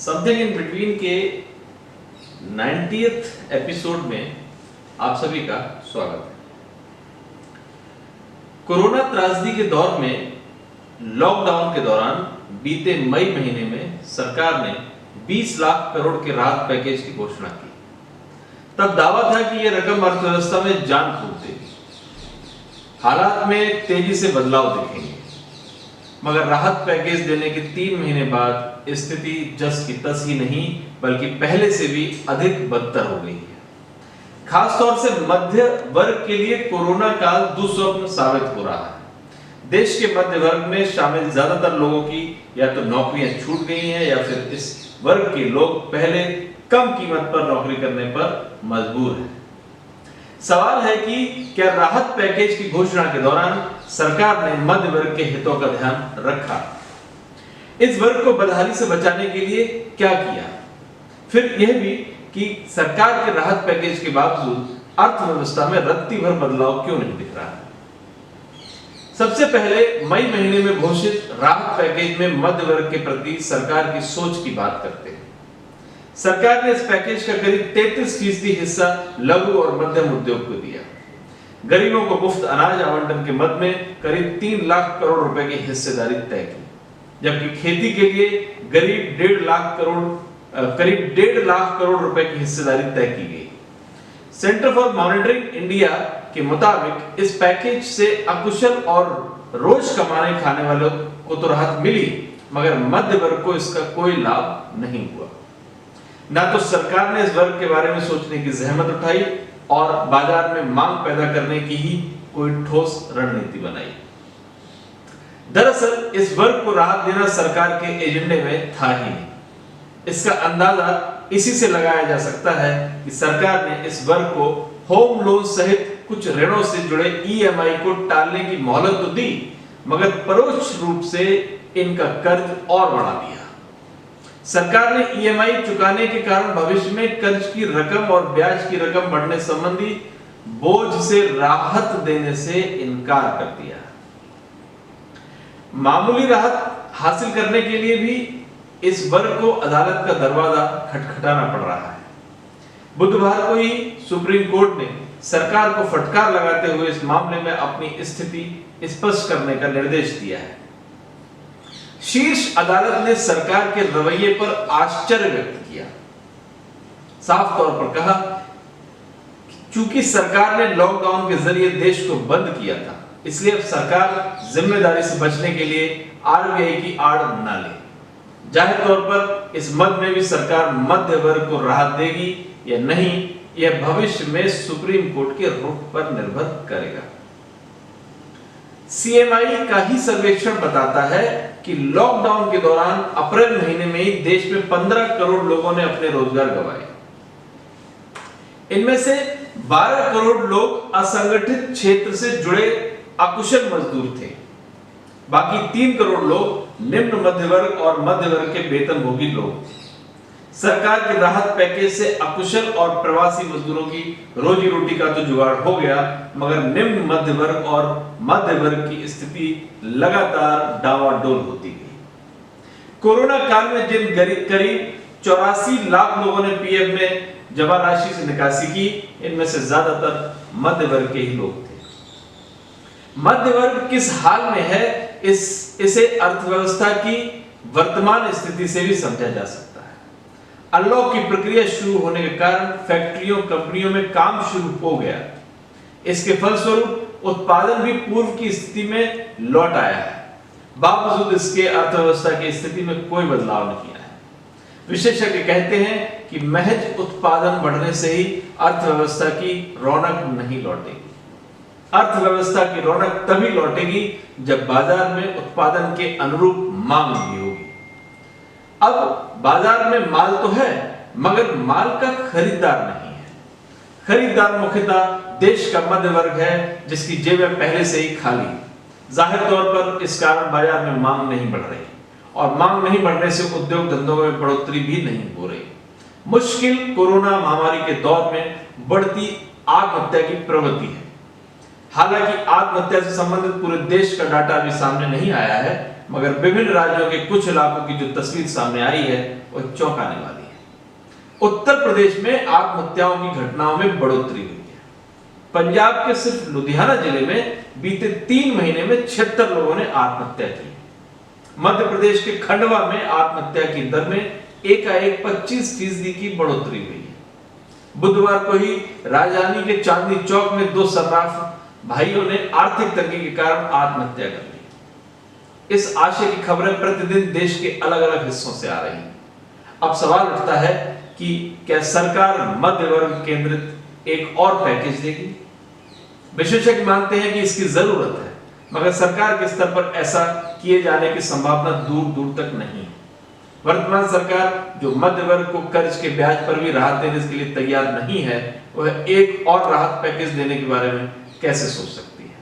Something in between के 90th episode में आप सभी का स्वागत है। कोरोना त्रासदी के दौर में लॉकडाउन के दौरान बीते मई महीने में सरकार ने 20 लाख करोड़ के राहत पैकेज की घोषणा की। तब दावा था कि यह रकम अर्थव्यवस्था में जान फूंक देगी, हालात में तेजी से बदलाव दिखेंगे। मगर राहत पैकेज देने के 3 महीने बाद स्थिति जस की तस ही नहीं बल्कि पहले से भी अधिक बदतर हो गई है। खासतौर से मध्य वर्ग के लिए कोरोना काल दुस्वप्न साबित हो रहा है। देश के मध्य वर्ग में शामिल ज्यादातर लोगों की या तो नौकरियां छूट गई हैं या फिर इस वर्ग के लोग पहले कम कीमत पर नौकरी करने पर मजबूर हैं। सवाल है कि क्या राहत पैकेज की घोषणा के दौरान सरकार ने मध्य वर्ग के हितों का ध्यान रखा? इस वर्ग को बदहाली से बचाने के लिए क्या किया? फिर यह भी कि सरकार के राहत पैकेज के बावजूद अर्थव्यवस्था में रत्ती भर बदलाव क्यों नहीं दिख रहा है? सबसे पहले मई महीने में घोषित राहत पैकेज में मध्य वर्ग के प्रति सरकार की सोच की बात करते हैं। सरकार ने इस पैकेज का करीब 33% हिस्सा लघु और मध्यम उद्योग को दिया। गरीबों को मुफ्त अनाज आवंटन के मद में करीब 3 लाख करोड़ रुपए की हिस्सेदारी तय की, जबकि खेती के लिए करीब 1.5 लाख करोड़ रुपए की हिस्सेदारी तय की गई। सेंटर फॉर मॉनिटरिंग इंडिया के मुताबिक इस पैकेज से अकुशल और रोज कमाने खाने वालों को तो राहत मिली, मगर मध्य वर्ग को इसका कोई लाभ नहीं हुआ। ना तो सरकार ने इस वर्ग के बारे में सोचने की जहमत उठाई और बाजार में मांग पैदा करने की ही कोई ठोस रणनीति बनाई। दरअसल इस वर्ग को राहत देना सरकार के एजेंडे में था ही नहीं। इसका अंदाजा इसी से लगाया जा सकता है कि सरकार ने इस वर्ग को होम लोन सहित कुछ ऋणों से जुड़े ईएमआई को टालने की मोहलत तो दी, मगर परोक्ष रूप से इनका कर्ज और बढ़ा दिया। सरकार ने ईएमआई चुकाने के कारण भविष्य में कर्ज की रकम और ब्याज की रकम बढ़ने संबंधी बोझ से राहत देने से इनकार कर दिया। मामूली राहत हासिल करने के लिए भी इस वर्ग को अदालत का दरवाजा खटखटाना पड़ रहा है। बुधवार को ही सुप्रीम कोर्ट ने सरकार को फटकार लगाते हुए इस मामले में अपनी स्थिति स्पष्ट करने का निर्देश दिया है। शीर्ष अदालत ने सरकार के रवैये पर आश्चर्य व्यक्त किया। साफ तौर पर कहा कि चूंकि सरकार ने लॉकडाउन के जरिए देश को बंद किया था, इसलिए अब सरकार जिम्मेदारी से बचने के लिए आरबीआई की आड़ न ले। जाहिर तौर पर इस मद में भी सरकार मध्य वर्ग को राहत देगी या नहीं, यह भविष्य में सुप्रीम कोर्ट के रुख पर निर्भर करेगा। सीएमआई का ही सर्वेक्षण बताता है कि लॉकडाउन के दौरान अप्रैल महीने में ही देश में 15 करोड़ लोगों ने अपने रोजगार गंवाए। इनमें से 12 करोड़ लोग असंगठित क्षेत्र से जुड़े अकुशल मजदूर थे। बाकी 3 करोड़ लोग निम्न मध्य वर्ग और मध्य वर्ग के वेतनभोगी लोग थे। सरकार के राहत पैकेज से अकुशल और प्रवासी मजदूरों की रोजी रोटी का तो जुगाड़ हो गया, मगर निम्न मध्य वर्ग और मध्य वर्ग की स्थिति लगातार डावाडोल होती गई। कोरोना काल में जिन करीब 84 लाख लोगों ने पीएफ में जमा राशि से निकासी की, इनमें से ज्यादातर मध्य वर्ग के ही लोग थे। मध्य वर्ग किस हाल में है, इसे अर्थव्यवस्था की वर्तमान स्थिति से भी समझा जा सकता है। अनलॉक की प्रक्रिया शुरू होने के कारण फैक्ट्रियों कंपनियों में काम शुरू हो गया। इसके फलस्वरूप उत्पादन भी पूर्व की स्थिति में लौट आया है। बावजूद इसके अर्थव्यवस्था की स्थिति में कोई बदलाव नहीं आया है। विशेषज्ञ कहते हैं कि महज उत्पादन बढ़ने से ही अर्थव्यवस्था की रौनक नहीं लौटेगी। अर्थव्यवस्था की रौनक तभी लौटेगी जब बाजार में उत्पादन के अनुरूप मांग भी होगी। अब बाजार में माल तो है, मगर माल का खरीदार नहीं है। खरीदार मुख्यतः देश का मध्य वर्ग है, जिसकी जेबें पहले से ही खाली। जाहिर तौर पर इस कारण बाजार में मांग नहीं बढ़ रही, और मांग नहीं बढ़ने से उद्योग धंधों में बढ़ोतरी भी नहीं हो रही। मुश्किल कोरोना महामारी के दौर में बढ़ती आत्महत्या की प्रवृत्ति है। हालांकि आत्महत्या से संबंधित पूरे देश का डाटा अभी सामने नहीं आया है, मगर विभिन्न राज्यों के कुछ इलाकों की जो तस्वीर सामने आई है वह चौंकाने वाली है। उत्तर प्रदेश में आत्महत्याओं की घटनाओं में बढ़ोतरी हुई है। पंजाब के सिर्फ लुधियाना जिले में बीते 3 महीने में 76 लोगों ने आत्महत्या की। मध्य प्रदेश के खंडवा में आत्महत्या की दर में एकाएक 25% की बढ़ोतरी हुई है। बुधवार को ही राजधानी के चांदनी चौक में 2 सर्राफ भाइयों ने आर्थिक तंगी के कारण आत्महत्या कर ली। इस आशय की खबरें प्रतिदिन देश के अलग अलग हिस्सों से आ रही हैं। अब सवाल उठता है कि क्या सरकार मध्य वर्ग केंद्रित एक और पैकेज देगी? विशेषज्ञ मानते हैं कि इसकी जरूरत है, मगर सरकार के स्तर पर ऐसा किए जाने की संभावना दूर दूर तक नहीं है। वर्तमान सरकार जो मध्य वर्ग को कर्ज के ब्याज पर भी राहत देने के लिए तैयार नहीं है, वह एक और राहत पैकेज देने के बारे में कैसे सोच सकती है?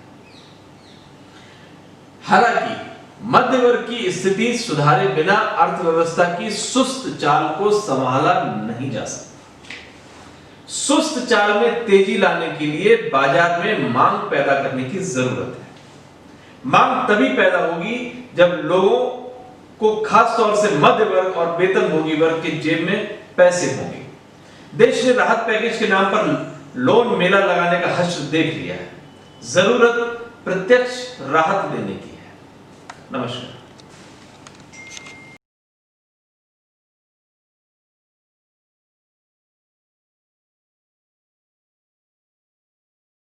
हालांकि मध्य वर्ग की स्थिति सुधारे बिना अर्थव्यवस्था की सुस्त चाल को संभाला नहीं जा सकता। सुस्त चाल में तेजी लाने के लिए बाजार में मांग पैदा करने की जरूरत है। मांग तभी पैदा होगी जब लोगों को, खास तौर से मध्य वर्ग और वेतनभोगी वर्ग के जेब में पैसे होंगे। देश ने राहत पैकेज के नाम पर लोन मेला लगाने का हश्र देख लिया है। जरूरत प्रत्यक्ष राहत देने की है। नमस्कार।